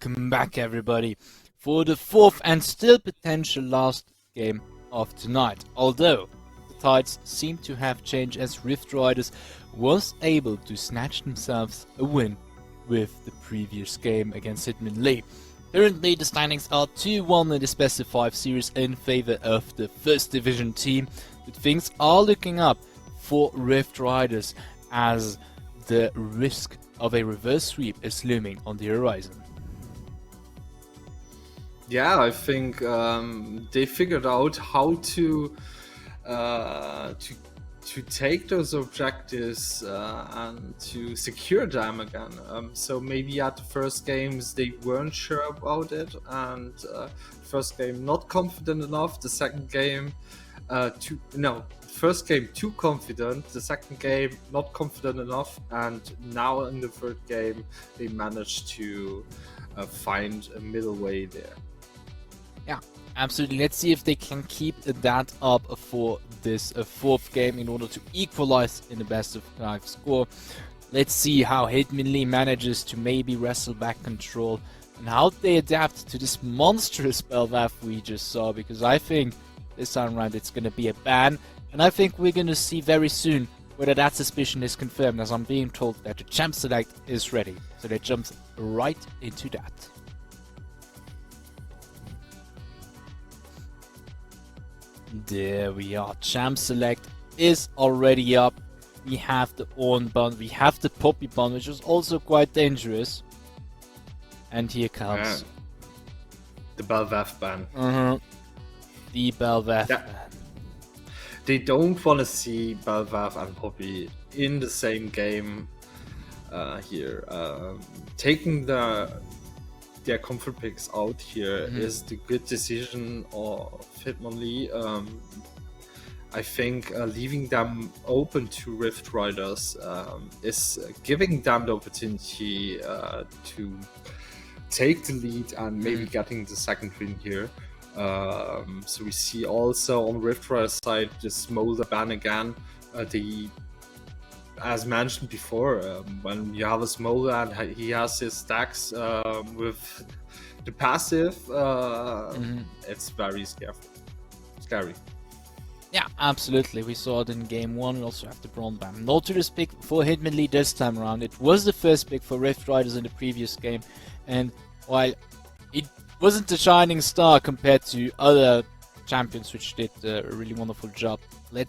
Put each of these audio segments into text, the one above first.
welcome back everybody for the fourth and still potential last game of tonight. Although the tides seem to have changed as Rift Riders was able to snatch themselves a win with the previous game against HitmonLi. Currently the standings are 2-1 in the specified series in favor of the first division team, but things are looking up for Rift Riders as the risk of a reverse sweep is looming on the horizon. Yeah, I think they figured out how to take those objectives and to secure them again. So maybe at the first games they weren't sure about it, and first game not confident enough. The second game, first game too confident. The second game not confident enough, and now in the third game they managed to find a middle way there. Yeah, absolutely. Let's see if they can keep that up for this fourth game in order to equalize in the best of 5 score. Let's see how HitmonLi manages to maybe wrestle back control and how they adapt to this monstrous Belvath we just saw, because I think this time around it's going to be a ban, and I think we're going to see very soon whether that suspicion is confirmed, as I'm being told that the champ select is ready. So they jump right into that. There we are, champ select is already up. We have the Orn bun, we have the Poppy bun, which is also quite dangerous. And here comes the Belvath ban. The Belvath ban. They don't want to see Belvath and Poppy in the same game here. Taking their comfort picks out here is the good decision of HitmonLi. I think leaving them open to Rift Riders is giving them the opportunity to take the lead and maybe getting the second win here. So we see also on Rift Riders side the Smolder ban again. As mentioned before, when you have a Smolder and he has his stacks with the passive, it's very scary. Yeah, absolutely. We saw it in game 1. We also have the Brawn ban. Nautilus pick for HitmonLi this time around. It was the first pick for Rift Riders in the previous game, and while it wasn't a shining star compared to other champions which did a really wonderful job, I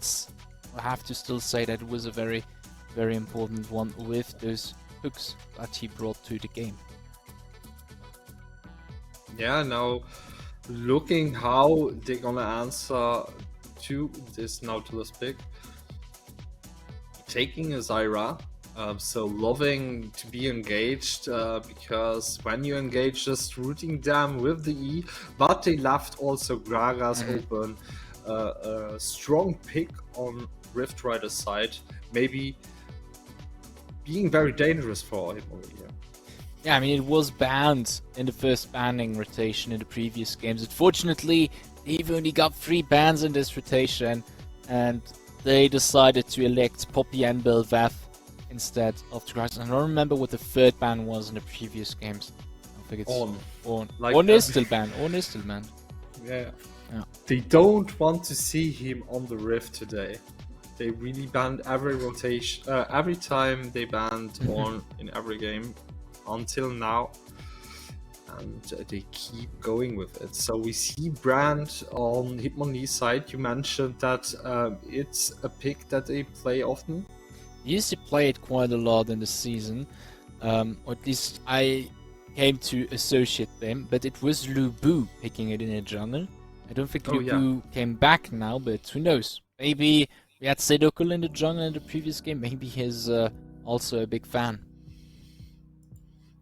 have to still say that it was a very important one with those hooks that he brought to the game. Yeah, now looking how they're gonna answer to this Nautilus pick. Taking a Zyra, so loving to be engaged, because when you engage, just rooting them with the E, but they left also Gragas open. A strong pick on Rift Rider's side, maybe being very dangerous for him over here. Yeah, I mean, it was banned in the first banning rotation in the previous games. Unfortunately, they've only got 3 bans in this rotation, and they decided to elect Poppy and Belvath instead of the Gragas. I don't remember what the third ban was in the previous games. I think it's Orn. Like Orn is still banned. Yeah. They don't want to see him on the Rift today. They really banned every rotation. Every time they banned Orn in every game until now, and they keep going with it. So we see Brand on HitmonLi's side. You mentioned that it's a pick that they play often. They used to play it quite a lot in the season, or at least I came to associate them, but it was Lubu picking it in the jungle. I don't think Lubu came back now, but who knows? Maybe we had Sedokul in the jungle in the previous game. Maybe he's also a big fan.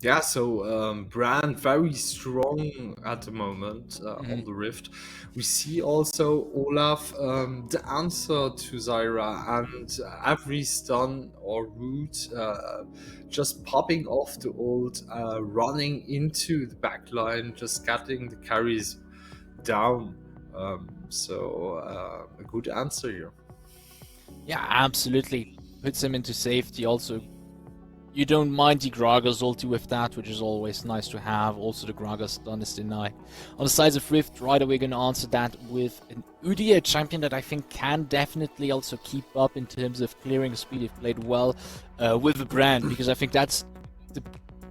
Yeah, so Brand very strong at the moment on the Rift. We see also Olaf, the answer to Zyra, and every stun or root just popping off the ult, running into the backline, just getting the carries down. So a good answer here. Yeah, absolutely. Puts him into safety. Also you don't mind the Gragas ulti with that, which is always nice to have. Also the Gragas stun is denied. On the sides of Rift Rider, we're going to answer that with an Udyr, a champion that I think can definitely also keep up in terms of clearing speed if played well with a brand, because I think that's the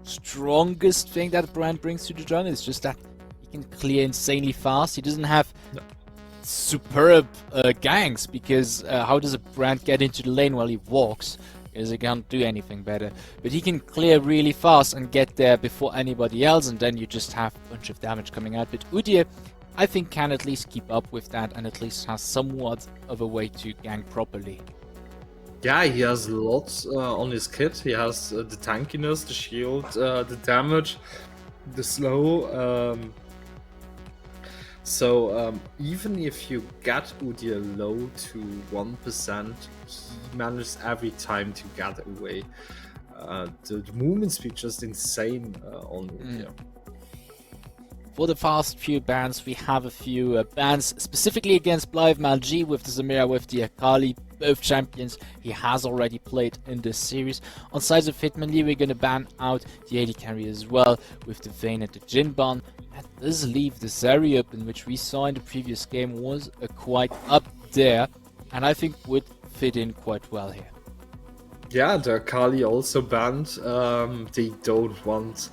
strongest thing that brand brings to the jungle. It's just that he can clear insanely fast. He doesn't have superb ganks, because how does a brand get into the lane while he walks? Because he can't do anything better. But he can clear really fast and get there before anybody else, and then you just have a bunch of damage coming out. But Udyr, I think, can at least keep up with that, and at least has somewhat of a way to gank properly. Yeah, he has lots on his kit. He has the tankiness, the shield, the damage, the slow. So even if you get Udyr low to 1%, he manages every time to get away. The movement speed just insane on Udyr. For the past few bans, we have a few bans specifically against BliveMaLji with the Zamira, with the Akali, both champions he has already played in this series. On sides of HitmonLi, we're going to ban out the AD carry as well with the Vayne and the Jinban. That does leave the Zeri open, which we saw in the previous game was quite up there, and I think would fit in quite well here. Yeah, the Akali also banned. They don't want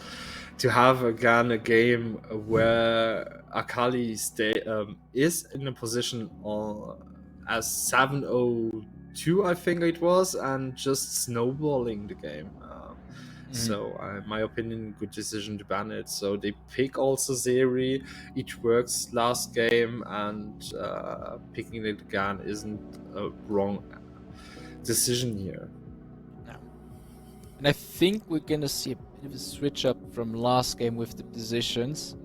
to have again a game where Akali is in a position as 7-0-2, I think it was, and just snowballing the game. So, in my opinion, good decision to ban it. So they pick also Zeri. It works last game, and picking it again isn't a wrong decision here. And I think we're gonna see a bit of a switch up from last game with the positions.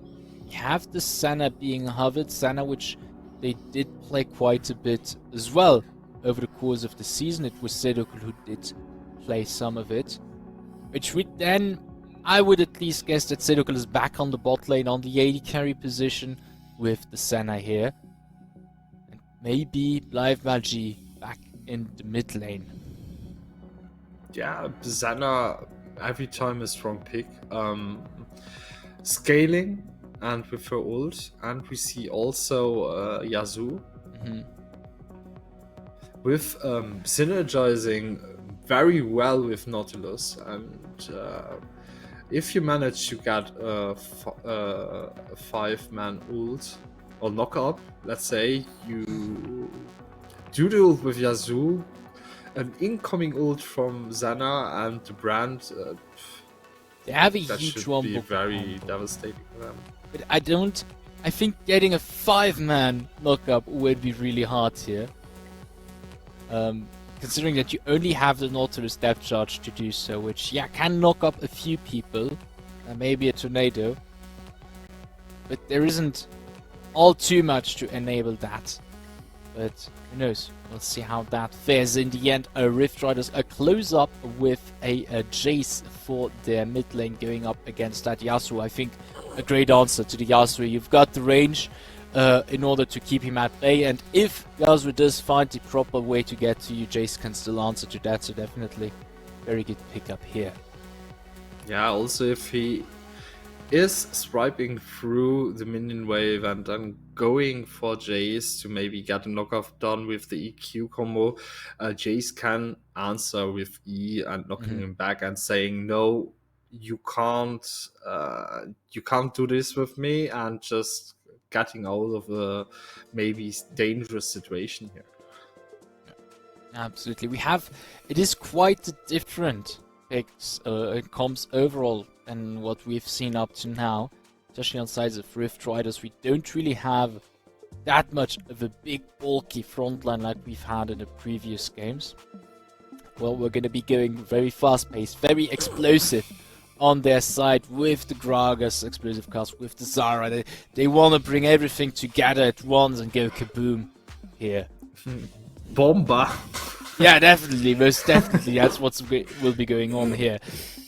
We have the Senna being hovered, Senna which they did play quite a bit as well over the course of the season. It was Sedokul who did play some of it. Which would then, I would at least guess that Sedokul is back on the bot lane on the AD carry position with the Senna here. And maybe BliveMaLji back in the mid lane. Yeah, Senna every time a strong pick. Scaling and with her ult, and we see also Yasuo with synergizing very well with Nautilus, and if you manage to get a 5-man ult or knock up, let's say you do the ult with Yasuo, an incoming ult from Senna and the brand, they have a that huge should one be very devastating for them. But I think getting a 5-man knockup would be really hard here. Considering that you only have the Nautilus depth charge to do so, which, yeah, can knock up a few people, maybe a tornado, but there isn't all too much to enable that. But who knows? We'll see how that fares in the end. Rift Riders a close up with a Jace for their mid lane going up against that Yasuo. I think a great answer to the Yasuo. You've got the range in order to keep him at bay, and if Yasuo does find the proper way to get to you, Jace can still answer to that, so definitely very good pickup here. Yeah, also if he is swiping through the minion wave and then going for Jace to maybe get a knockoff done with the EQ combo, Jace can answer with E and knocking him back and saying, no, you can't do this with me, and just getting out of a maybe dangerous situation here. Absolutely. It is quite different picks comps overall than what we've seen up to now, especially on sides of Rift Riders. We don't really have that much of a big bulky frontline like we've had in the previous games. Well, we're going to be going very fast paced, very explosive on their side with the Gragas explosive cast, with the Zara. They want to bring everything together at once and go kaboom here. Bomba! Yeah, definitely, most definitely. That's what will be going on here.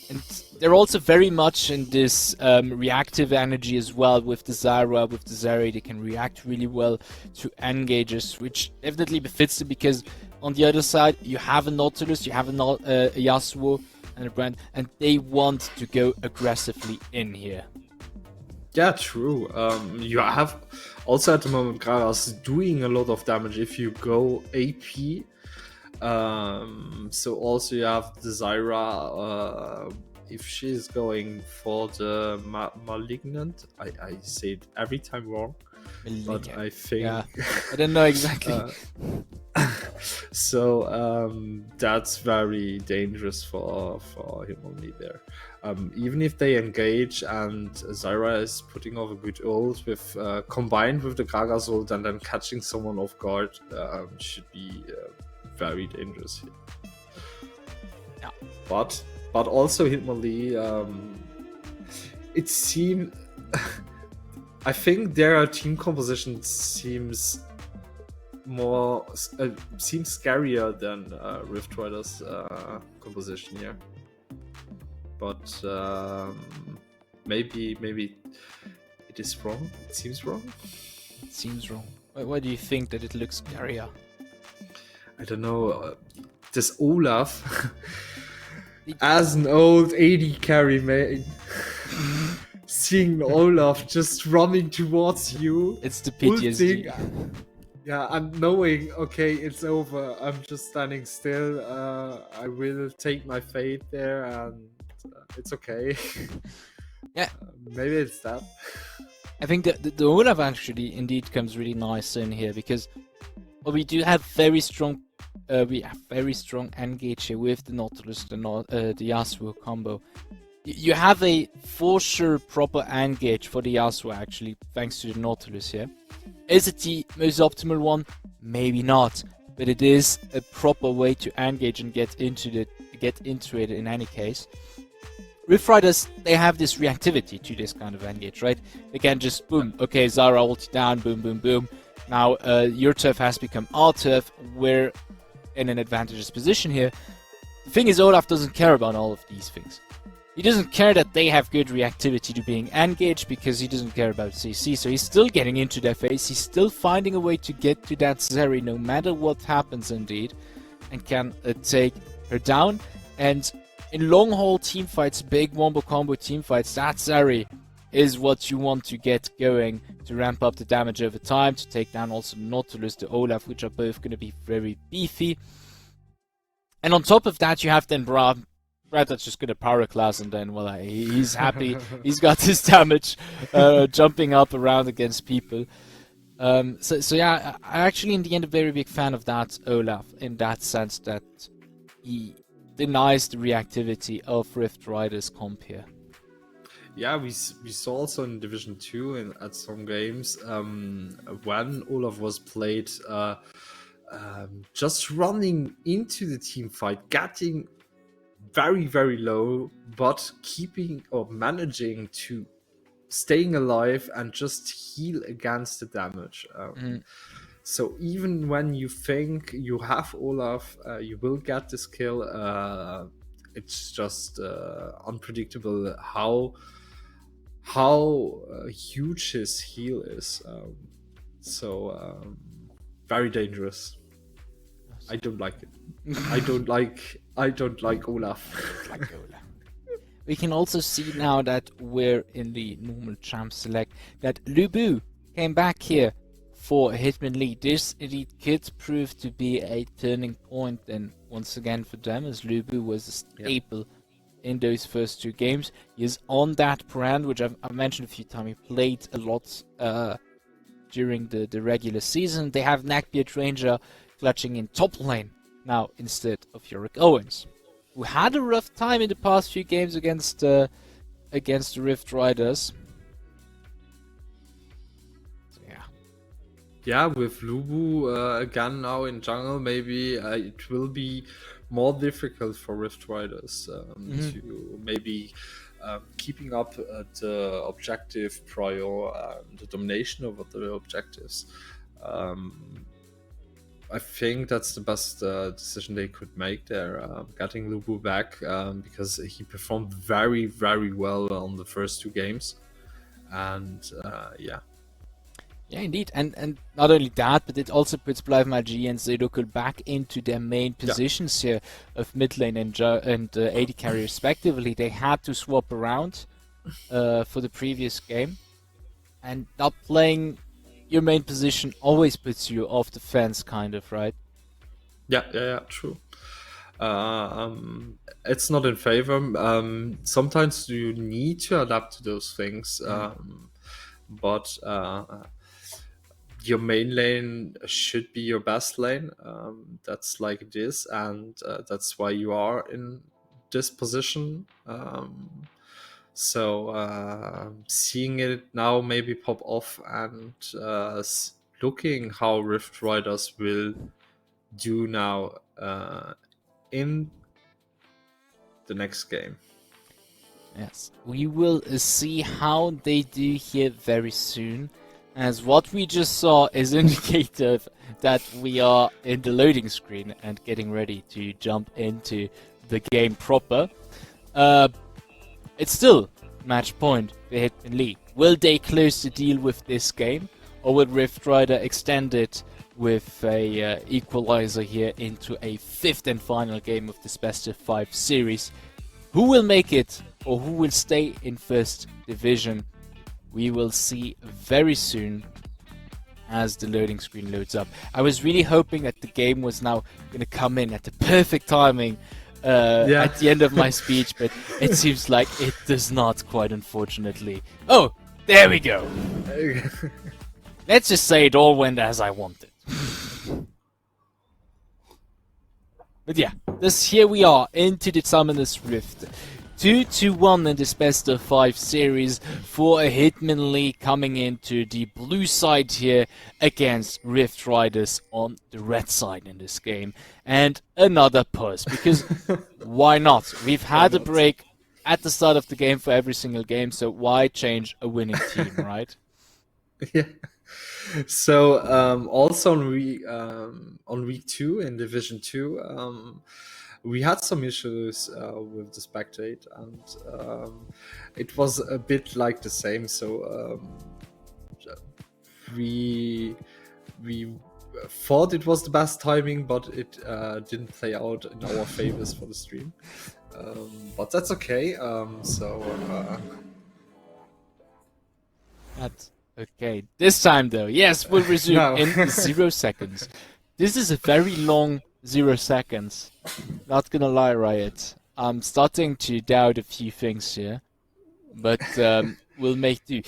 And they're also very much in this reactive energy as well with the Zyra, with the Zeri. They can react really well to engages, which definitely befits them, because on the other side you have a Nautilus, you have a Yasuo and a brand, and they want to go aggressively in here. Yeah, true. You have also at the moment Gragas doing a lot of damage if you go AP. So also you have the Zyra, if she's going for the malignant, I say it every time wrong, but I think yeah, I don't know exactly. So that's very dangerous for HitmonLi there. Even if they engage and Zyra is putting off a good ult with combined with the Gragas ult and then catching someone off guard, should be very dangerous here. Yeah. But also HitmonLi, it seems I think their team composition seems scarier than Rift Riders composition here. But maybe it is wrong. It seems wrong. It seems wrong. Why do you think that it looks scarier? I don't know. This Olaf, as an old AD carry main, seeing Olaf just running towards you. It's the PTSD. Yeah, and knowing, okay, it's over. I'm just standing still. I will take my fate there, and it's okay. Yeah, maybe it's that. I think that the Olaf actually indeed comes really nice in here because we do have very strong, engage here with the Nautilus, the Yasuo combo. You have a for sure proper engage for the Yasuo actually, thanks to the Nautilus here. Is it the most optimal one? Maybe not, but it is a proper way to engage and get into it in any case. Rift Riders, they have this reactivity to this kind of engage, right? They can just boom, okay, Zyra ulti down, boom, boom, boom. Now your turf has become our turf. We're in an advantageous position here. The thing is, Olaf doesn't care about all of these things. He doesn't care that they have good reactivity to being engaged because he doesn't care about CC, so he's still getting into their face, he's still finding a way to get to that Zeri no matter what happens indeed, and can take her down. And in long haul teamfights, big wombo combo teamfights, that Zeri is what you want to get going to ramp up the damage over time, to take down also Nautilus, the Olaf, which are both going to be very beefy. And on top of that, you have then Brad that's just going to power class, and then, well, he's happy. He's got his damage jumping up around against people. So yeah, I actually, in the end, a very big fan of that Olaf, in that sense that he denies the reactivity of Rift Riders comp here. Yeah, we saw also in Division 2 at some games when Olaf was played, just running into the team fight, getting very, very low, but keeping or managing to staying alive and just heal against the damage. So even when you think you have Olaf, you will get this kill, it's just unpredictable how huge his heal is. Very dangerous. I don't like it. I don't like Olaf. We can also see now that we're in the normal champ select that Lubu came back here for HitmonLi. This indeed could prove to be a turning point then once again for them, as Lubu was a staple in those first two games. He is on that brand, which I've mentioned a few times. He played a lot during the regular season. They have Neckbeard Ranger clutching in top lane now instead of Yorick Owens, who had a rough time in the past few games against the Rift Riders. So, yeah, with Lubu again now in jungle, maybe it will be more difficult for Rift Riders to maybe keeping up the objective prior and the domination over the objectives. I think that's the best decision they could make there, getting Lubu back, because he performed very, very well on the first two games. And yeah. Yeah, indeed, and not only that, but it also puts PostTV and Zedokul back into their main positions here of mid lane and AD carry respectively. They had to swap around for the previous game, and not playing your main position always puts you off the fence, kind of, right? Yeah, true. It's not in favor. Sometimes you need to adapt to those things, but your main lane should be your best lane. That's like it is, and that's why you are in this position. So seeing it now maybe pop off and looking how Rift Riders will do now in the next game. Yes, we will see how they do here very soon, as what we just saw is indicative that we are in the loading screen and getting ready to jump into the game proper. It's still match point for HitmonLi. Will they close the deal with this game, or will Rift Rider extend it with a equalizer here into a 5th and final game of this best of 5 series? Who will make it, or who will stay in first division? We will see very soon as the loading screen loads up. I was really hoping that the game was now going to come in at the perfect timing at the end of my speech, but it seems like it does not, quite unfortunately. Oh, there we go. Let's just say it all went as I wanted. But yeah, here we are into the Summoner's Rift. 2-1 in this best of 5 series for a HitmonLi coming into the blue side here against Rift Riders on the red side in this game. And another push, because why not? We've had a break at the start of the game for every single game, so why change a winning team, right? Yeah. So also on week 2 in Division 2, we had some issues with the spectate, and it was a bit like the same. So we thought it was the best timing, but it didn't play out in our favors for the stream. But that's okay. That's okay. This time though, yes, we'll resume in 0 seconds. This is a very long 0 seconds. Not gonna lie, Riot. I'm starting to doubt a few things here, but we'll make do.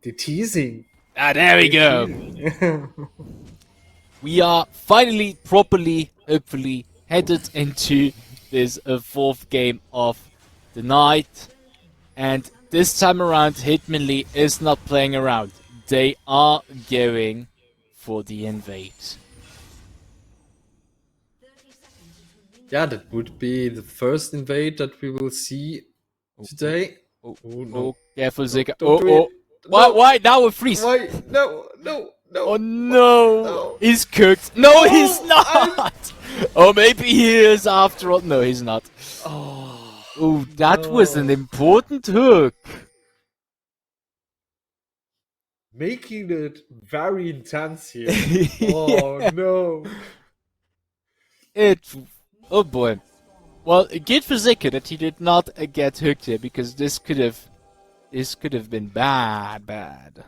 The teasing. Ah, there we go. We are finally, properly, hopefully, headed into this 4th game of the night, and this time around, HitmonLi is not playing around. They are going for the invade. Yeah, that would be the first invade that we will see today. Oh, careful, Zika. Oh. Why? Now a freeze. Why? No. Oh no. He's cooked. No, he's not. Oh, maybe he is after all. No, he's not. Oh, that was an important hook. Making it very intense here. Oh no. Oh boy. Well, good for Zika that he did not get hooked here, because this could have been bad.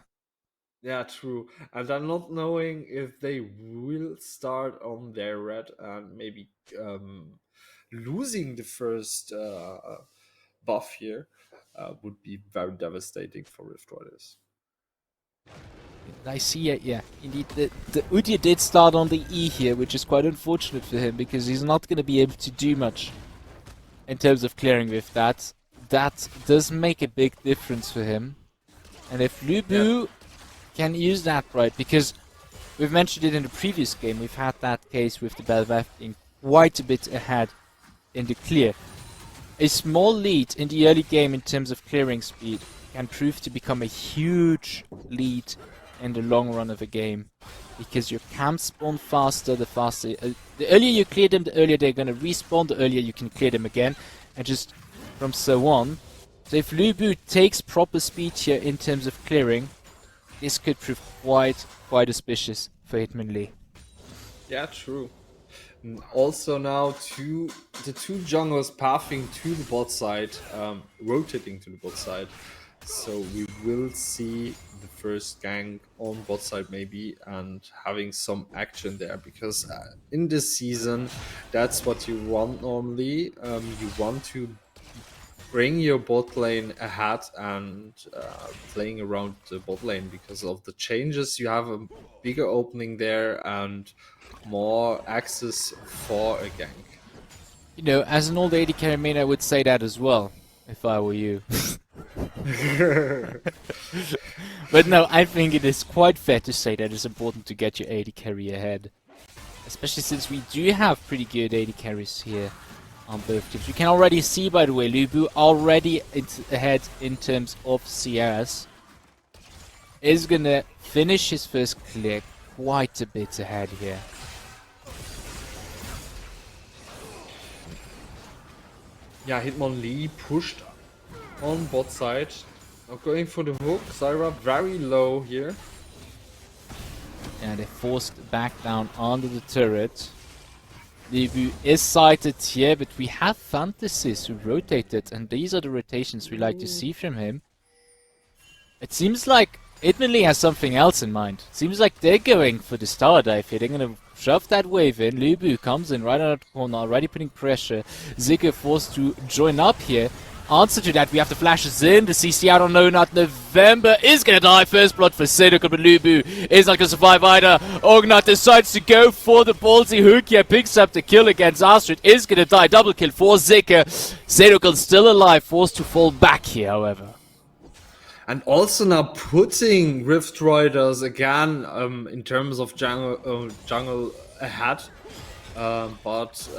Yeah, true. And I'm not knowing if they will start on their red and maybe losing the first buff here would be very devastating for Rift Riders. I see it, yeah. Indeed, the Udyr did start on the E here, which is quite unfortunate for him, because he's not going to be able to do much in terms of clearing with that. That does make a big difference for him. And if Lubu can use that right, because we've mentioned it in the previous game, we've had that case with the Belveth being quite a bit ahead in the clear. A small lead in the early game in terms of clearing speed can prove to become a huge lead in the long run of a game, because your camps spawn faster, the earlier you clear them, the earlier they're going to respawn, the earlier you can clear them again, and just from so on. So if Lubu takes proper speed here in terms of clearing, this could prove quite auspicious for HitmonLi. Yeah, true. And also now the two junglers pathing to the bot side, rotating to the bot side. So we will see the first gank on bot side maybe, and having some action there, because in this season that's what you want normally. You want to bring your bot lane ahead and playing around the bot lane, because of the changes you have a bigger opening there and more access for a gank. You know, as an old AD carry main, I would say that as well, if I were you. But no, I think it is quite fair to say that it's important to get your AD carry ahead. Especially since we do have pretty good AD carries here on both teams. We can already see, by the way, Lubu already ahead in terms of CS. Is gonna finish his first clear quite a bit ahead here. Yeah, HitmonLi pushed on bot side. Now going for the hook. Zyra very low here. Yeah, they forced back down under the turret. Lubu is sighted here, but we have Fantasies who rotated, and these are the rotations we like to see from him. It seems like HitmonLi has something else in mind. It seems like they're going for the star dive here. They're gonna shove that wave in. Lubu comes in right on the corner, already putting pressure. Zigger forced to join up here. Answer to that, we have the flashes in. The CC out on No Not November is gonna die. First blood for Sedokan, but Lubu is not gonna survive either. Ognat decides to go for the ballsy hook here. Picks up the kill against Astrid. Is gonna die. Double kill for Zigger. Sedokan still alive. Forced to fall back here, however. And also now putting Rift Riders again in terms of jungle ahead. But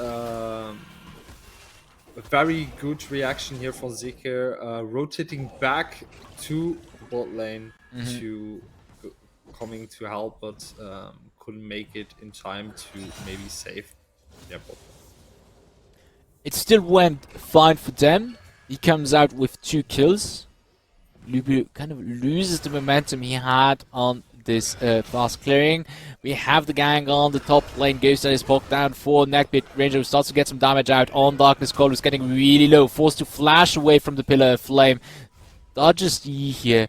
a very good reaction here for Zeke, rotating back to the bot lane to coming to help, but couldn't make it in time to maybe save their bot. It still went fine for them. He comes out with 2 kills. Lubu kind of loses the momentum he had on this fast clearing. We have the gang on the top lane. Ghost is poked down for Neckbit. Ranger starts to get some damage out on Darkness Call, who's getting really low. Forced to flash away from the Pillar of Flame. Dodges E here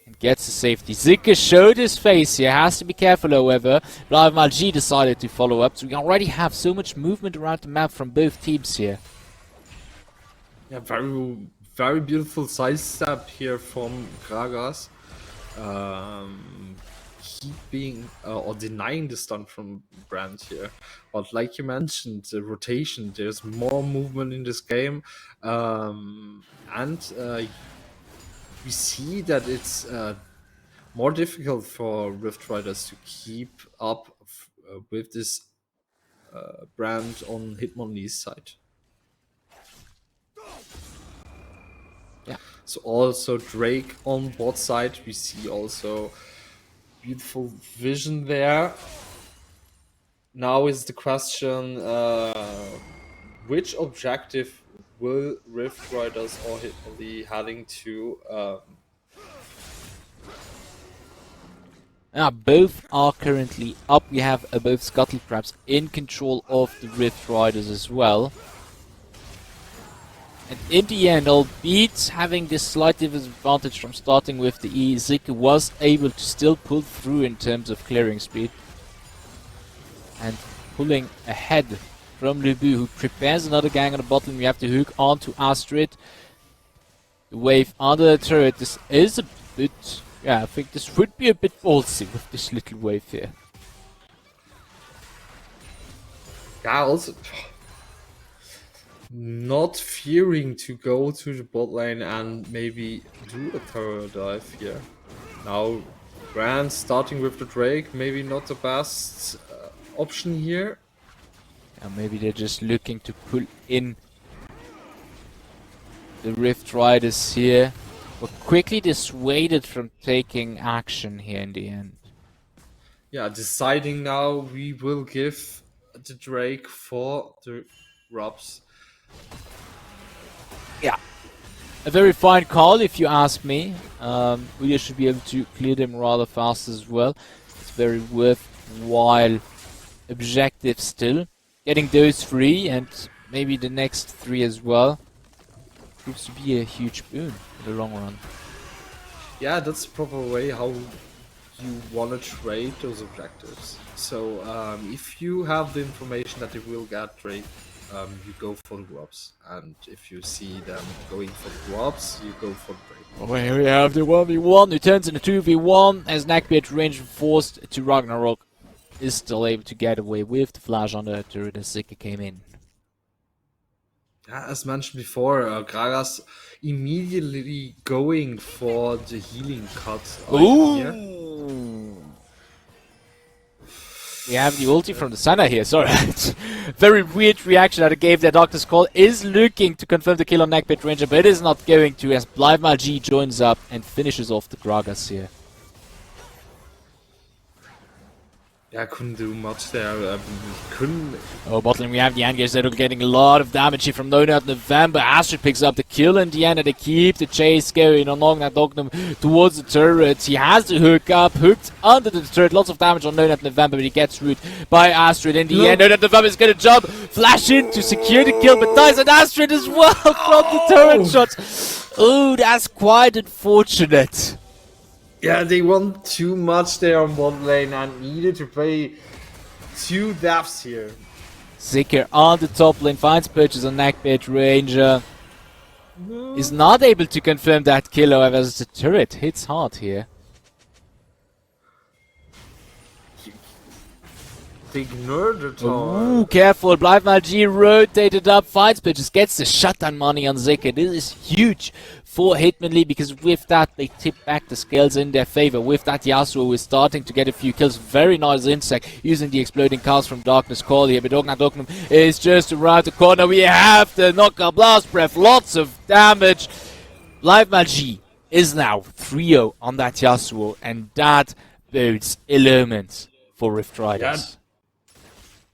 and gets the safety. Zika showed his face here. Has to be careful, however. But HitmonLi decided to follow up. So we already have so much movement around the map from both teams here. Yeah, very beautiful side step here from Gragas. Keeping or denying the stun from Brand here. But like you mentioned, the rotation, there's more movement in this game. And we see that it's more difficult for Rift Riders to keep up with this Brand on HitmonLi's side. Yeah. So also Drake on bot side, we see also beautiful vision there. Now is the question, which objective will Rift Riders or HitmonLi heading to? Both are currently up. We have both Scuttle Crabs in control of the Rift Riders as well. And in the end, albeit having this slight disadvantage from starting with the E, Zika was able to still pull through in terms of clearing speed. And pulling ahead from Lubu, who prepares another gang on the bottom. We have to hook onto Astrid. The wave under the turret. This is a bit... Yeah, I think this would be a bit ballsy with this little wave here. Yeah, also... not fearing to go to the bot lane and maybe do a thorough dive here. Now, Brand starting with the Drake, maybe not the best option here. Yeah, maybe they're just looking to pull in the Rift Riders here, but quickly dissuaded from taking action here in the end. Yeah, deciding now we will give the Drake for the Rubs. Yeah. A very fine call, if you ask me. We should be able to clear them rather fast as well. It's very worthwhile objective still. Getting those 3 and maybe the next 3 as well proves to be a huge boon in the long run. Yeah, that's the proper way how you want to trade those objectives. So if you have the information that they will get trade, you go for the drops, and if you see them going for the drops, you go for the trade. Well, here we have the 1v1 who turns into 2v1 as Neckbeard range forced to Ragnarok is still able to get away with the flash on the turret as Zika came in. Yeah, as mentioned before, Gragas immediately going for the healing cut. Here. We have the ulti from the center here, sorry. Very weird reaction that it gave their Doctor's Call. Is looking to confirm the kill on Neckbeard Ranger, but it is not going to as BliveMaG joins up and finishes off the Gragas here. Yeah, couldn't do much there. Couldn't. Oh, bottling, we have the engage. They're getting a lot of damage here from No Nut November. Astrid picks up the kill in the end, and they keep the chase going on Dognum towards the turret. He has the hook up, hooked under the turret. Lots of damage on No Nut November, but he gets root by Astrid in the end. No Nut November is going to jump, flash in to secure the kill, but dies on Astrid as well from the turret shot. Oh, that's quite unfortunate. Yeah, they won too much there on bot lane and needed to pay 2 deaths here. Zika on the top lane finds purchase on Neckbeard Ranger. Is not able to confirm that kill, however, as the turret hits hard here. They ignored it all. Ooh, careful. BliveMaG rotated up, finds purchase, gets the shutdown money on Zika. This is huge for HitmonLi, because with that they tip back the scales in their favor. With that, Yasuo is starting to get a few kills. Very nice insect using the exploding cast from Darkness Call here, but Dognum is just around the corner. We have the knockout blast breath, lots of damage. BliveMaG is now 3-0 on that Yasuo, and that bodes ill omens for Rift Riders.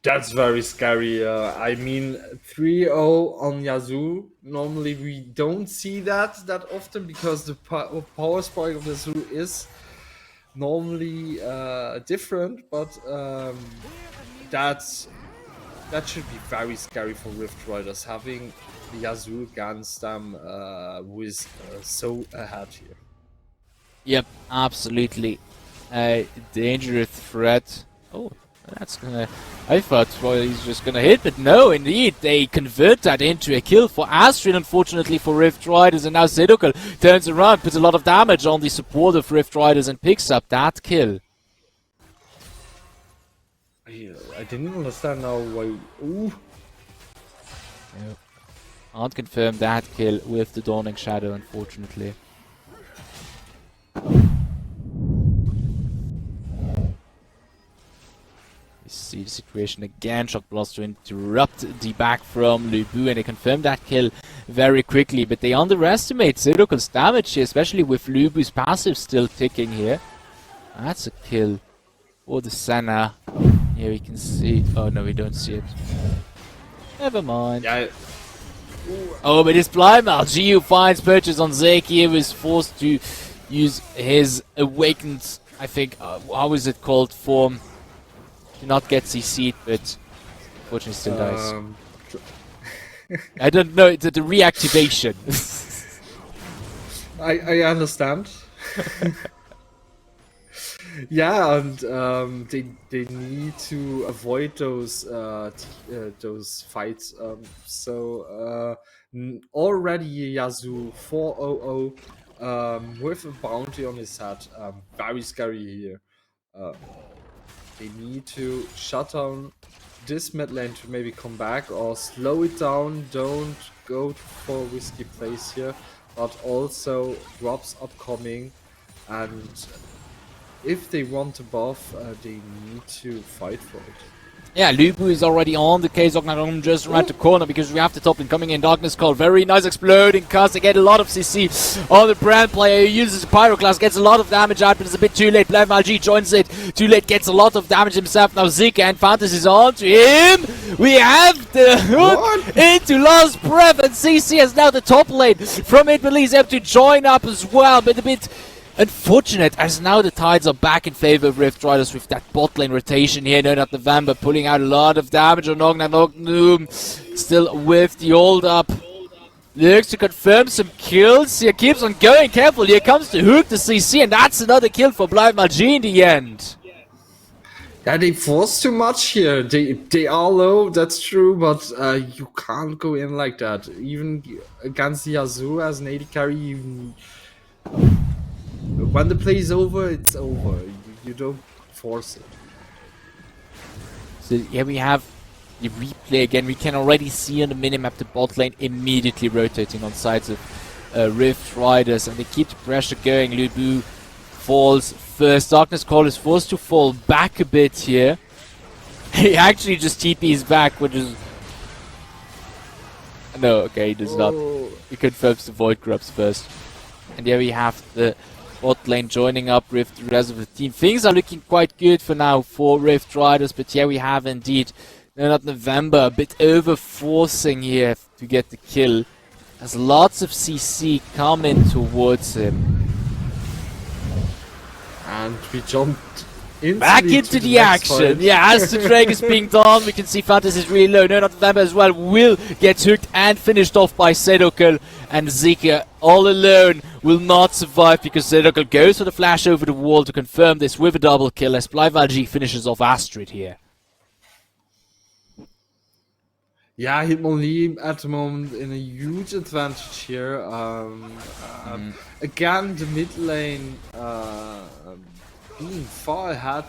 That's very scary. I mean, 3-0 on Yasuo. Normally we don't see that often, because the power spike of Yasuo is normally different, but that should be very scary for Rift Riders, having the Yasuo against them with so ahead here. Yep, absolutely. A dangerous threat. Oh, that's gonna... I thought, well, he's just gonna hit, but no, indeed, they convert that into a kill for Astrid, unfortunately for Rift Riders, and now Zedokal turns around, puts a lot of damage on the support of Rift Riders and picks up that kill. I didn't understand now why... Ooh. Yep. Can't confirm that kill with the Dawning Shadow, unfortunately. See the situation again. Shock Blast to interrupt the back from Lubu, and they confirm that kill very quickly, but they underestimate Zedokal's damage here, especially with Lubu's passive still ticking here. That's a kill for the Senna. Here we can see... Oh no, we don't see it. Never mind. Yeah. Oh, but it's BliveMaG who finds purchase on Zeki. He was forced to use his awakened, I think, how is it called, form. Do not get CC'd, but unfortunately still dies. I don't know, it's the reactivation. I understand. Yeah, and they need to avoid those fights. So already Yasuo 4-0-0 with a bounty on his head. Very scary here. They need to shut down this mid lane to maybe come back or slow it down. Don't go for a risky place here, but also drops upcoming, and if they want a buff, they need to fight for it. Yeah, Lubu is already on the case. Ognarum just around the corner because we have the top lane coming in. Darkness Call, very nice exploding cast. They get a lot of CC on the brand player who uses the Pyroclast, gets a lot of damage out, but it's a bit too late. BliveMaG joins it. Too late, gets a lot of damage himself. Now Zika and Fantasy is on to him. We have the hook into last breath, and CC has now the top lane from HitmonLi. He's able to join up as well, but a bit unfortunate as now the tides are back in favor of Rift Riders with that bot lane rotation here. No, not November pulling out a lot of damage on Ognoom, still with the hold up. Looks to confirm some kills. Here keeps on going. Careful. Here comes the hook to CC, and that's another kill for PostTV in the end. Yeah, they force too much here. They are low, that's true, but you can't go in like that. Even against Yasuo as an AD carry, when the play is over, it's over. You don't force it. So here we have the replay again. We can already see on the minimap the bot lane immediately rotating on sides of Rift Riders, and they keep the pressure going. Lubu falls first. Darkness Call is forced to fall back a bit here. He actually just TP's back, which is... No, okay, he does not. He confirms the Void Grubs first. And here we have the bot lane joining up with the rest of the team. Things are looking quite good for now for Rift Riders, but here we have indeed... No, not November, a bit over-forcing here to get the kill. As lots of CC coming towards him. And we jumped back into the action. Yeah, as the Drake is being done, we can see Fantasy is really low. No, not November as well will get hooked and finished off by Zedokal. And Zika all alone will not survive because Zedokal goes for the flash over the wall to confirm this with a double kill as PostTV finishes off Astrid here. Yeah, HitmonLi at the moment in a huge advantage here. Again, the mid lane being far ahead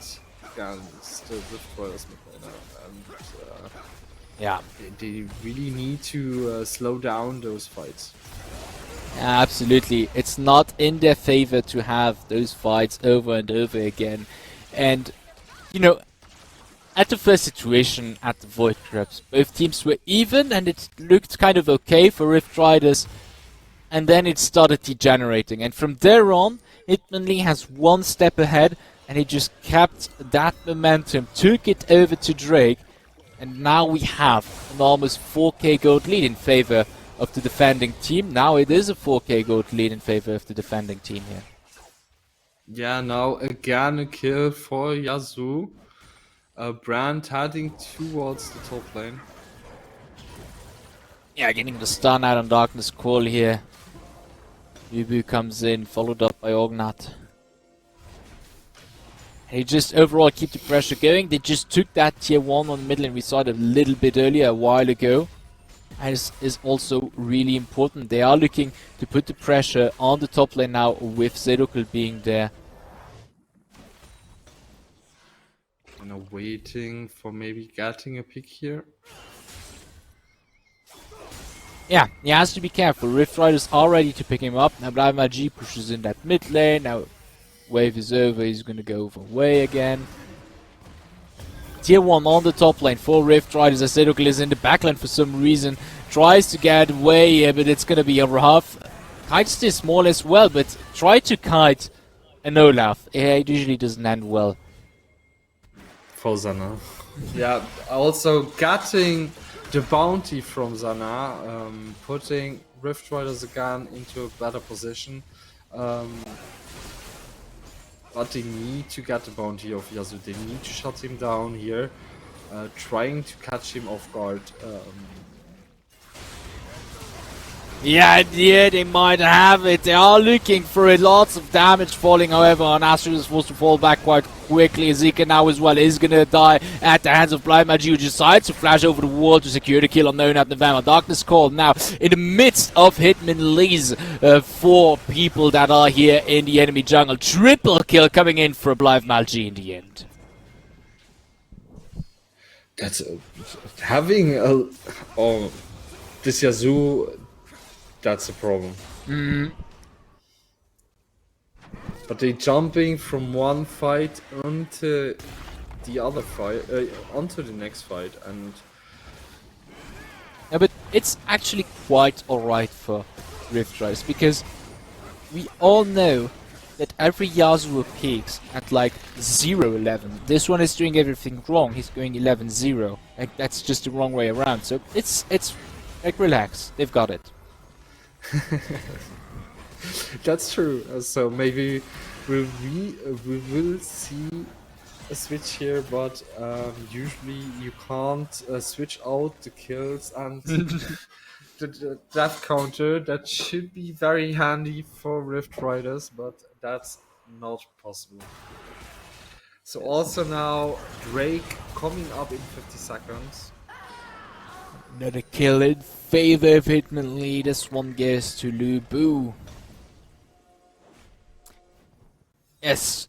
against the Rift Riders mid lane. And yeah, they really need to slow down those fights. Yeah, absolutely. It's not in their favor to have those fights over and over again. And, you know, at the first situation at the Void Grubs, both teams were even and it looked kind of okay for Rift Riders, and then it started degenerating, and from there on HitmonLi has one step ahead and he just kept that momentum, took it over to Drake, and now we have an almost 4k gold lead in favor of the defending team. Now it is a 4k gold lead in favor of the defending team here. Yeah, now again a kill for Yasuo. Brand heading towards the top lane. Yeah, getting the stun out on Darkness Call here. Ubu comes in, followed up by Ognat. They just overall keep the pressure going. They just took that tier 1 on the middle lane. We saw it a little bit earlier, a while ago. And this is also really important. They are looking to put the pressure on the top lane now with Zedokal being there. Waiting for maybe getting a pick here. Yeah, he has to be careful. Rift Riders are ready to pick him up. Now PostTV pushes in that mid lane. Now wave is over. He's going to go away again. Tier 1 on the top lane for Rift Riders. As Zedokal is in the back lane for some reason. Tries to get away here, but it's going to be a rough. Kites this more or less well, but try to kite an Olaf. It usually doesn't end well. For Zana. Yeah, also getting the bounty from Zana, putting Rift Riders again into a better position. But they need to get the bounty of Yasuo. They need to shut him down here, trying to catch him off guard. Yeah, they might have it. They are looking for it. Lots of damage falling, however, on Astrid is forced to fall back quite quickly. Zika now as well is going to die at the hands of PostTV, who decides to flash over the wall to secure the kill on No Not November. Darkness Call now in the midst of HitmonLi's 4 people that are here in the enemy jungle. Triple kill coming in for PostTV in the end. That's having a... Oh, this Yasuo... That's a problem. But they jumping from one fight onto the other fight, onto the next fight, and yeah, but it's actually quite alright for Rift Riders because we all know that every Yasuo peaks at like 0-11. This one is doing everything wrong. He's going 11-0. Like that's just the wrong way around. So it's Like, relax. They've got it. That's true. So maybe we will see a switch here, but usually you can't switch out the kills and the death counter. That should be very handy for Rift Riders, but that's not possible. So also now Drake coming up in 50 seconds. Another kill in favor of HitmonLi. This one goes to Lu Bu. Yes,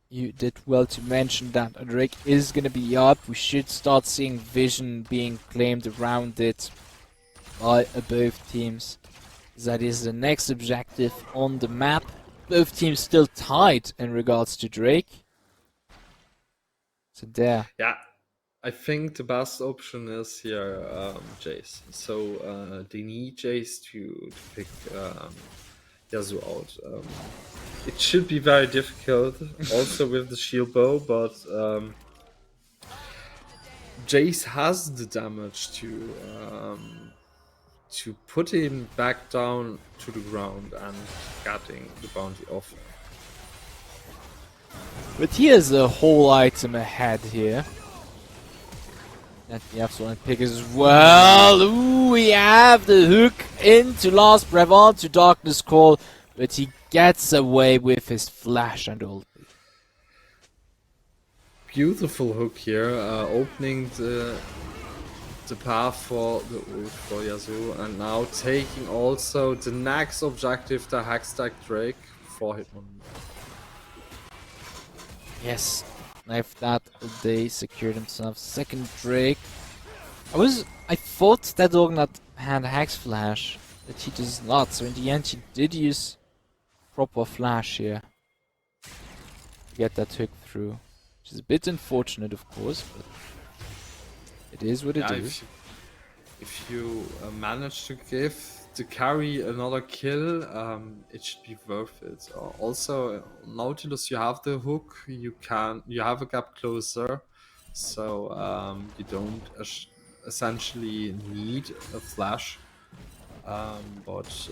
you did well to mention that. Drake is gonna be up. We should start seeing vision being claimed around it by both teams. That is the next objective on the map. Both teams still tied in regards to Drake. So there. Yeah, I think the best option is here Jace. So they need Jace to pick Yasuo out. It should be very difficult, also with the shield bow, but Jace has the damage to put him back down to the ground and getting the bounty off. But here's a whole item ahead here. And the absolute pick as well. Ooh, we have the hook into Last Breath onto Darkness Call, but he gets away with his flash and ulti. Beautiful hook here, opening the path for the ult for Yasuo, and now taking also the next objective, the Hackstack Drake for Hitmonlee. Yes, with that they secured themselves second Drake. I thought that Orgnat had Hex Flash, but he does not, so in the end he did use proper flash here to get that hook through. Which is a bit unfortunate, of course, but it is what it is. If you manage to give the carry another kill, it should be worth it. Also, Nautilus, you have the hook. You have a gap closer, so you don't essentially need a flash. But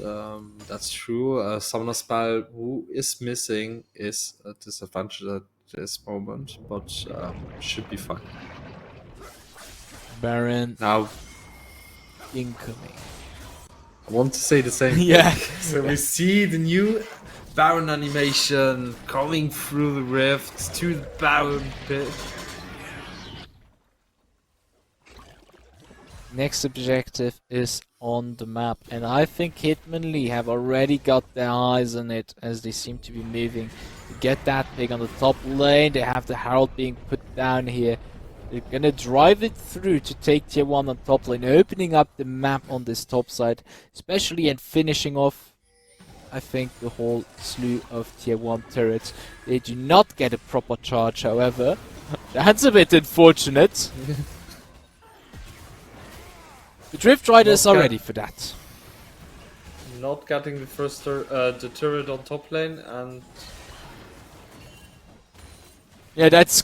that's true. Summoner Spell, who is missing, is a disadvantage at this moment, but should be fine. Baron Now, incoming. I want to say the same Yeah. thing. So we see the new Baron animation coming through the rifts to the Baron pit. Next objective is on the map, and I think HitmonLi have already got their eyes on it as they seem to be moving to get that pick on the top lane. They have the Herald being put down here. They're gonna drive it through to take tier 1 on top lane, opening up the map on this top side, especially and finishing off, I think, the whole slew of tier 1 turrets. They do not get a proper charge, however. That's a bit unfortunate. The Drift Riders are ready for that. Not getting the first the turret on top lane, and yeah, that's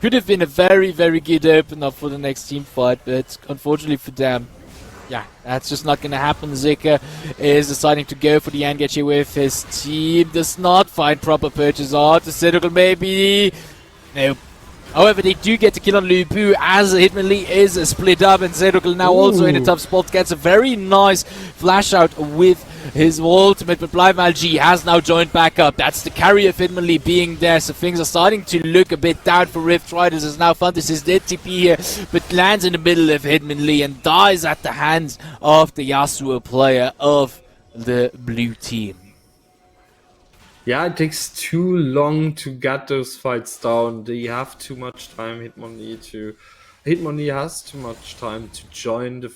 could have been a very, very good opener for the next team fight, but unfortunately for them, yeah, that's just not gonna happen. Zika is deciding to go for the engage here with his team. Does not find proper purchase art. The Citadel maybe. Nope. However, they do get the kill on Lu Bu as HitmonLi is split up, and Zedokal now also in a tough spot, gets a very nice flash out with his ultimate, but PostTV has now joined back up. That's the carry of HitmonLi being there, so things are starting to look a bit down for Rift Riders as now Fantasy did TP here, but lands in the middle of HitmonLi and dies at the hands of the Yasuo player of the blue team. yeah, it takes too long to get those fights down. They have too much time. HitmonLi has too much time to join the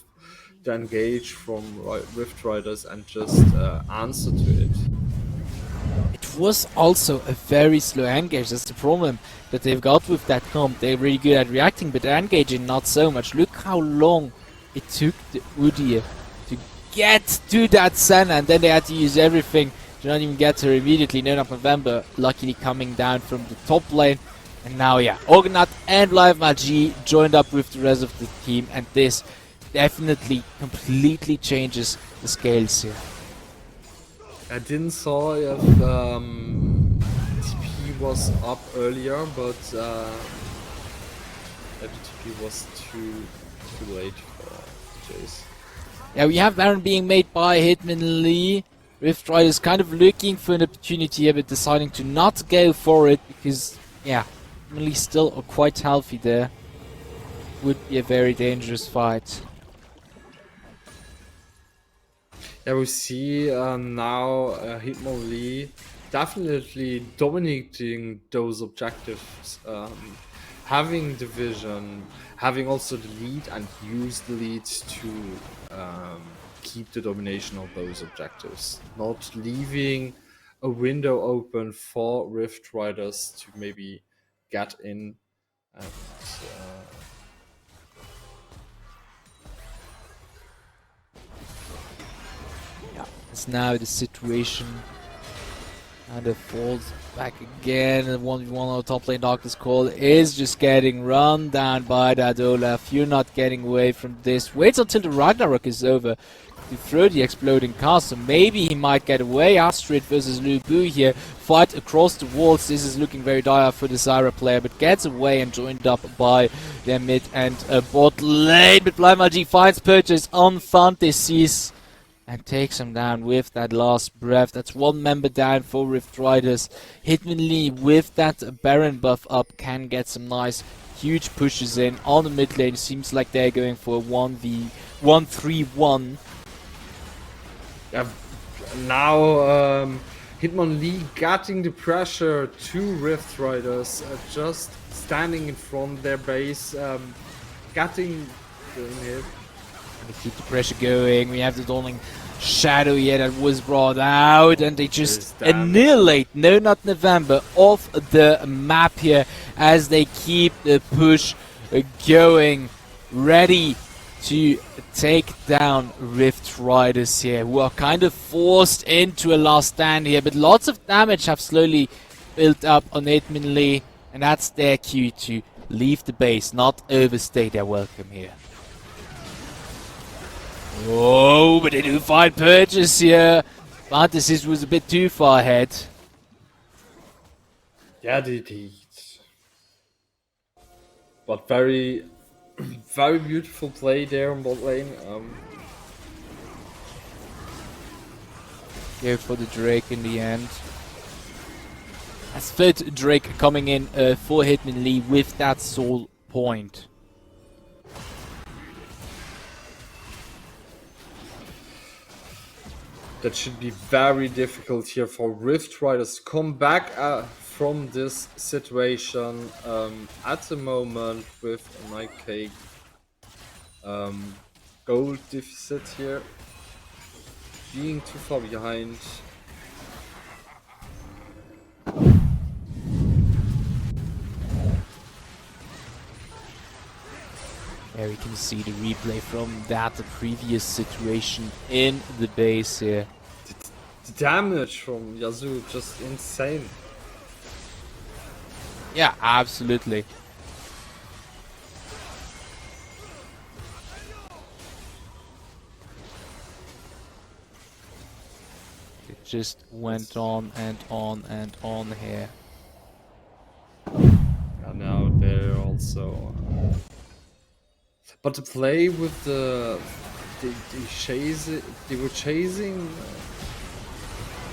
engage from Rift Riders and just answer to it. It was also a very slow engage. That's the problem that they've got with that comp. They're really good at reacting, but engaging not so much. Look how long it took the Udyr to get to that Senna, and then they had to use everything to not even get her immediately. No, not November, luckily coming down from the top lane. And now, yeah, Orgnat and PostTV joined up with the rest of the team, and this definitely completely changes the scales here. I didn't saw if TP was up earlier, but maybe TP was too late for Jace. Yeah, we have Baron being made by HitmonLi. Rift Riders kind of looking for an opportunity here, but deciding to not go for it because, yeah, HitmonLi still quite healthy there. Would be a very dangerous fight. Yeah, we see now HitmonLi definitely dominating those objectives, having the vision, having also the lead, and use the lead to keep the domination of those objectives, not leaving a window open for Rift Riders to maybe get in and It's now the situation kind of falls back again, and 1v1 on the top lane. Darkness Call is just getting run down by that Olaf. You're not getting away from this. Waits until the Ragnarok is over to throw the exploding castle. Maybe he might get away. Astrid versus Lu Bu here. Fight across the walls. This is looking very dire for the Zyra player, but gets away and joined up by their mid and bot lane. But PostTV finds purchase on Fantasies and takes him down with that last breath. That's one member down for Rift Riders. HitmonLi with that Baron buff up can get some nice huge pushes in on the mid lane. Seems like they're going for a 1v1-3-1. yeah, now HitmonLi getting the pressure to Rift Riders, just standing in front of their base, getting the hit. To keep the pressure going. We have the Dawning Shadow here that was brought out, and they just annihilate No Not November off the map here as they keep the push going, ready to take down Rift Riders here, who are kind of forced into a last stand here, but lots of damage have slowly built up on HitmonLi, and that's their cue to leave the base, not overstay their welcome here. Oh, but they do find purchase here. Fantasies was a bit too far ahead. Yeah, but very, very beautiful play there on bot lane. Go for the Drake in the end. As third Drake coming in for HitmonLi with that soul point. That should be very difficult here for Rift Riders to come back from this situation at the moment with a 9k gold deficit here, being too far behind. There we can see the replay from that previous situation in the base here. The damage from Yasuo just insane. Yeah, absolutely. It just went on and on and on here. And now they're also... But the play with the... They were chasing...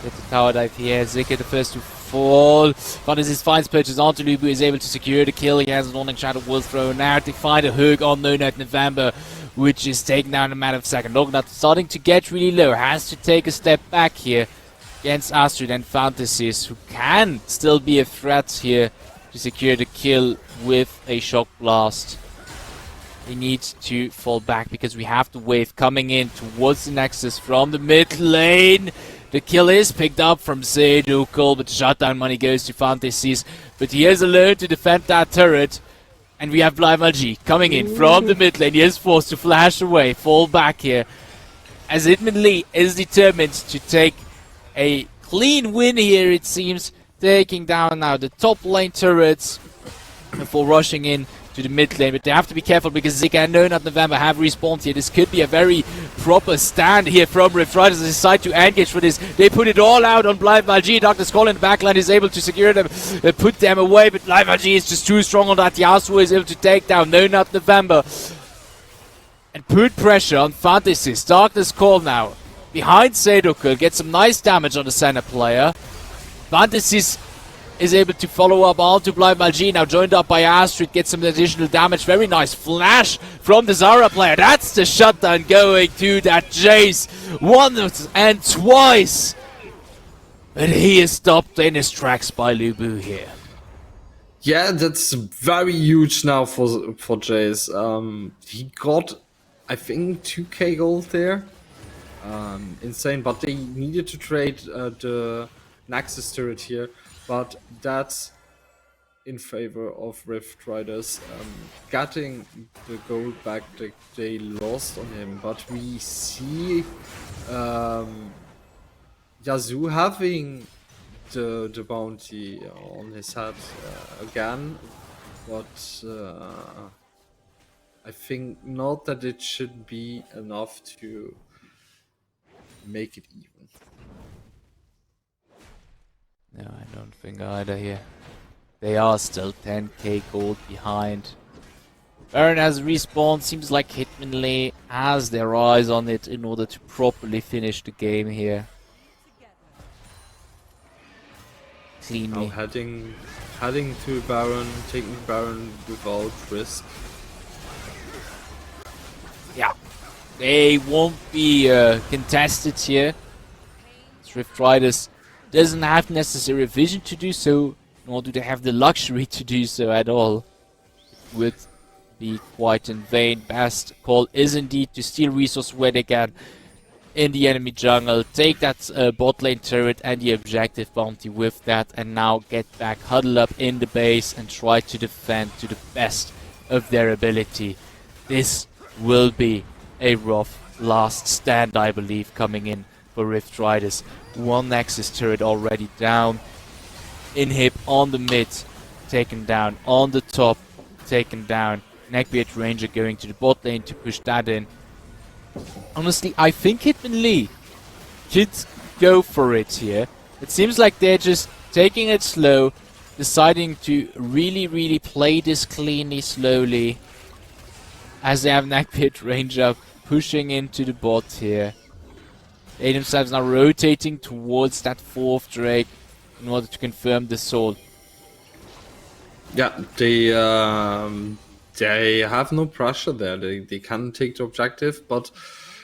With the tower dive here, Zika the first to fall. Fantasies finds purchase onto Lu Bu, is able to secure the kill. He has an Dawning Shadow will thrown out. They find a hook on No Not November, which is taken down in a matter of seconds. Lognat starting to get really low, has to take a step back here against Astrid and Fantasies, who can still be a threat here to secure the kill with a shock blast. He needs to fall back because we have the wave coming in towards the Nexus from the mid lane. The kill is picked up from Seducal, but the shutdown money goes to Fantasies. But he is alone to defend that turret. And we have PostTV coming in from the mid lane. He is forced to flash away, fall back here. As HitmonLi is determined to take a clean win here, it seems. Taking down now the top lane turrets before rushing in to the mid lane, but they have to be careful because Zika and No Not November have respawned here. This could be a very proper stand here from Rift Riders. They decide to engage for this. They put it all out on Blind Malji. Dr. Skull in the backline is able to secure them, put them away, but Blind Malji is just too strong on that. Yasuo is able to take down No Not November and put pressure on Fantasy. Darkness Call now behind Seidokul, gets some nice damage on the center player. Fantasy is able to follow up onto Blind Malji, now joined up by Astrid, gets some additional damage. Very nice flash from the Zara player. That's the shutdown going to that Jace once and twice. But he is stopped in his tracks by Lubu here. Yeah, that's very huge now for Jace. He got, I think, 2k gold there. Insane, but they needed to trade the Nexus turret here. But that's in favor of Rift Riders getting the gold back that they lost on him. But we see Yazoo having the bounty on his head again. But I think not that it should be enough to make it even. No, I don't think either here. They are still 10k gold behind. Baron has respawned. Seems like HitmonLi has their eyes on it in order to properly finish the game here. Cleanly. Now heading to Baron, taking Baron without risk. Yeah, they won't be contested here. Rift Riders doesn't have necessary vision to do so, nor do they have the luxury to do so at all. It would be quite in vain. Best call is indeed to steal resources where they can in the enemy jungle, take that bot lane turret and the objective bounty with that, and now get back, huddle up in the base and try to defend to the best of their ability. This will be a rough last stand, I believe, coming in for Rift Riders. One Nexus turret already down. Inhib on the mid, taken down. On the top, taken down. Neckbeard Ranger going to the bot lane to push that in. Honestly, I think HitmonLi could go for it here. It seems like they're just taking it slow, deciding to really play this cleanly, slowly, as they have Neckbeard Ranger pushing into the bot here. They themselves now rotating towards that fourth Drake in order to confirm the soul. Yeah, they have no pressure there. They can take the objective, but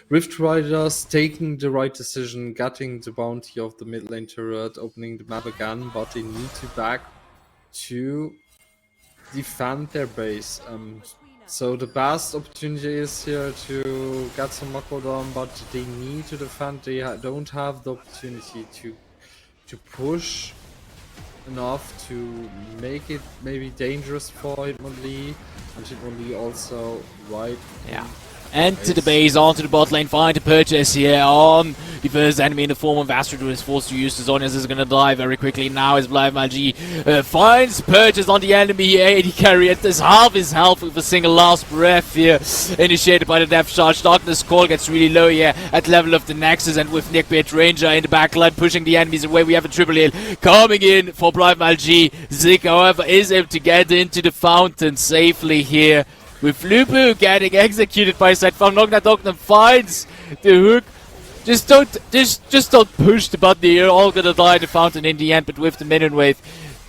Rift Riders taking the right decision, getting the bounty of the mid lane turret, opening the map again, but they need to back to defend their base. So the best opportunity is here to get some Makodon, but they need to defend. They don't have the opportunity to push enough to make it maybe dangerous for HitmonLi, and HitmonLi also right. Yeah. Enter the base, onto the bot lane, find a purchase here on the first enemy in the form of Astrid, who is forced to use the Zonias. Is going to die very quickly now as Blind Malji finds purchase on the enemy here. AD carry enters half his health with a single last breath here, initiated by the Death Charge. Darkness Call gets really low here at level of the Nexus, and with Neckbeard Ranger in the backline pushing the enemies away, we have a triple heal coming in for Blind Malji. Zik, however, is able to get into the fountain safely here, with Lubu getting executed by Setfang. Nogna finds the hook. Just don't push the button. You're all gonna die in the fountain in the end, but with the minion wave,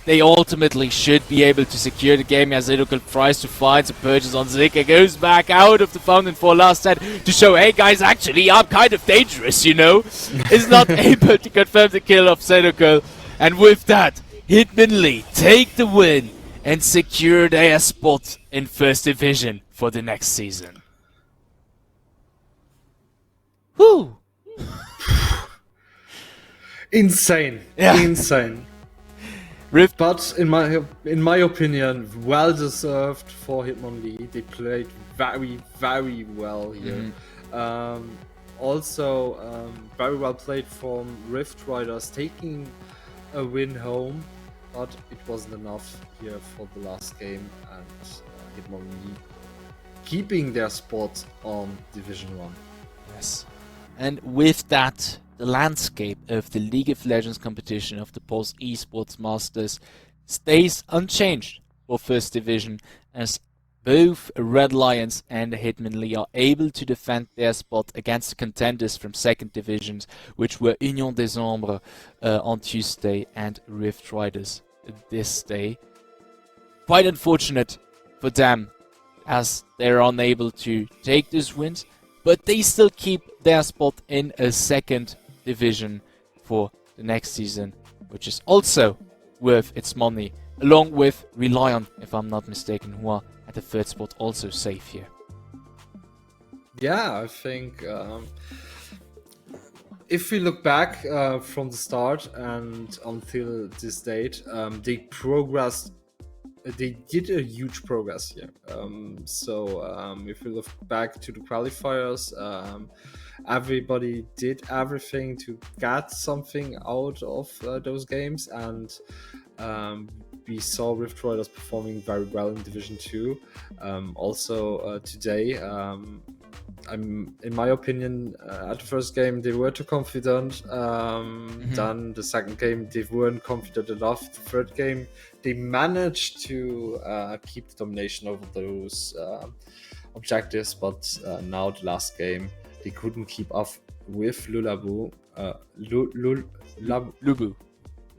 they ultimately should be able to secure the game as Zidokul tries to find some purchase on Zika. Goes back out of the fountain for a last stand to show, hey guys, actually I'm kind of dangerous, you know? Is not able to confirm the kill of Zidokul. And with that, HitmonLi take the win and secure their spot in First Division for the next season. Woo! Insane, Yeah. insane. Rift, But in my opinion, well deserved for HitmonLi. They played very well here. Also, very well played from Rift Riders, taking a win home, but it wasn't enough here for the last game, and HitmonLi keeping their spot on Division 1. Yes. And with that, the landscape of the League of Legends competition of the Pulse Esports Masters stays unchanged for First Division, as both Red Lions and HitmonLi are able to defend their spot against the contenders from Second Divisions, which were Union des Ombres on Tuesday and Rift Riders this day. Quite unfortunate for them, as they're unable to take these wins, but they still keep their spot in a Second Division for the next season, which is also worth its money, along with Relion, if I'm not mistaken, who are at the third spot also safe here. Yeah, I think if we look back from the start and until this date, they progressed. They did a huge progress here. If we look back to the qualifiers, everybody did everything to get something out of those games, and we saw Rift Riders performing very well in Division 2. Today, in my opinion, at the first game they were too confident. Then the second game they weren't confident enough. The third game they managed to keep the domination over those objectives, but now the last game they couldn't keep up with Lubu.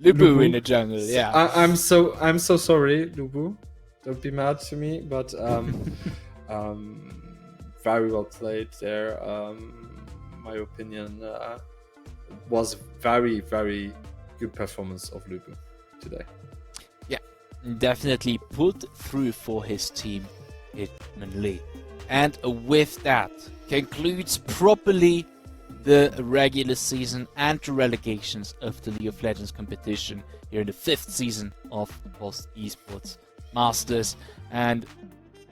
Lubu in the jungle, yeah. I'm so sorry, Lubu. Don't be mad to me, but very well played there. My opinion was very, very good performance of Lubu today. Yeah, definitely pulled through for his team, HitmonLi. And with that, concludes properly the regular season and the relegations of the League of Legends competition here in the 5th season of the Post Esports Masters. And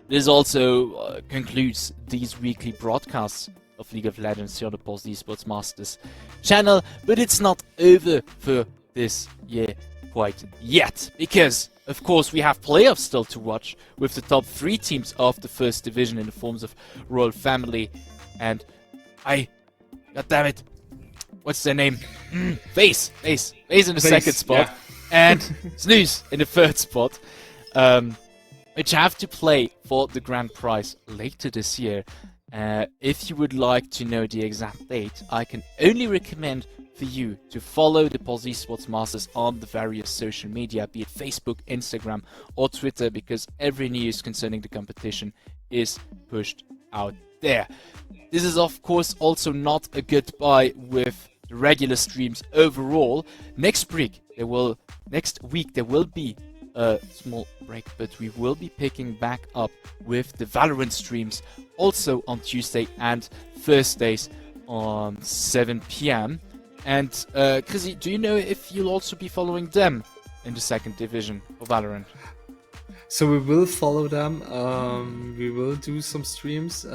this also concludes these weekly broadcasts of League of Legends here on the Post Esports Masters channel. But it's not over for this year quite yet, because of course we have playoffs still to watch with the top 3 teams of the First Division in the forms of Royal Family and God damn it, what's their name? FaZe in the second spot, yeah. And Snooze in the third spot, which have to play for the grand prize later this year. If you would like to know the exact date, I can only recommend for you to follow the Pulse Esports Masters on the various social media, be it Facebook, Instagram, or Twitter, because every news concerning the competition is pushed out there. This is of course also not a goodbye with the regular streams overall. Next week there will be a small break, but we will be picking back up with the Valorant streams also on Tuesday and Thursdays on 7 p.m. And Chrissy, do you know if you'll also be following them in the second division of Valorant? So we will follow them. We will do some streams.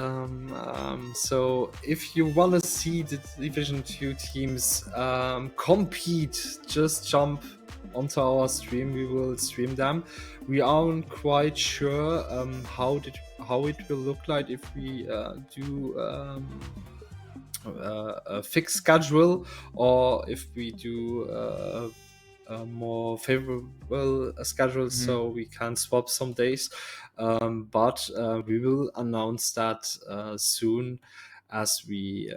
So if you want to see the Division 2 teams compete, just jump onto our stream. We will stream them. We aren't quite sure how it will look like if we do a fixed schedule, or if we do a more favorable schedule, so we can swap some days. But we will announce that soon, as we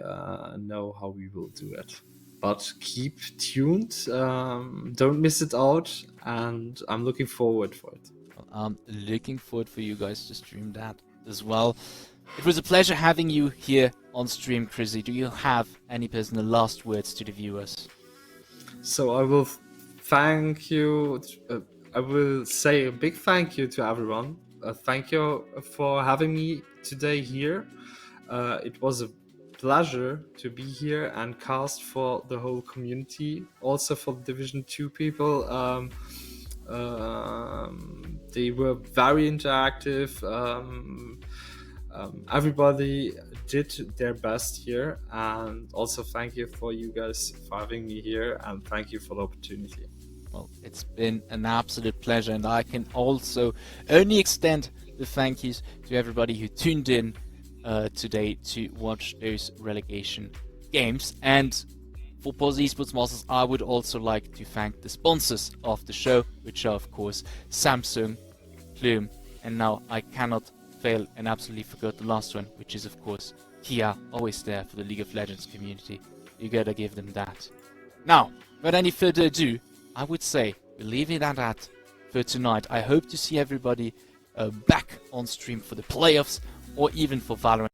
know how we will do it. But keep tuned, don't miss it out, and I'm looking forward for it. I'm looking forward for you guys to stream that as well. It was a pleasure having you here on stream, Chrissy. Do you have any personal last words to the viewers? So I will thank you. I will say a big thank you to everyone. Thank you for having me today here. It was a pleasure to be here and cast for the whole community, also for the Division 2 people. They were very interactive. Everybody did their best here, and also thank you for you guys for having me here, and thank you for the opportunity. well, it's been an absolute pleasure, and I can also only extend the thank yous to everybody who tuned in today to watch those relegation games. And for Pause Esports Masters, I would also like to thank the sponsors of the show, which are of course Samsung, Plume, and now I cannot fail and absolutely forgot the last one, which is of course Kia, always there for the League of Legends community. You gotta give them that. Now, without any further ado, I would say we'll leave it at that for tonight. I hope to see everybody back on stream for the playoffs or even for Valorant.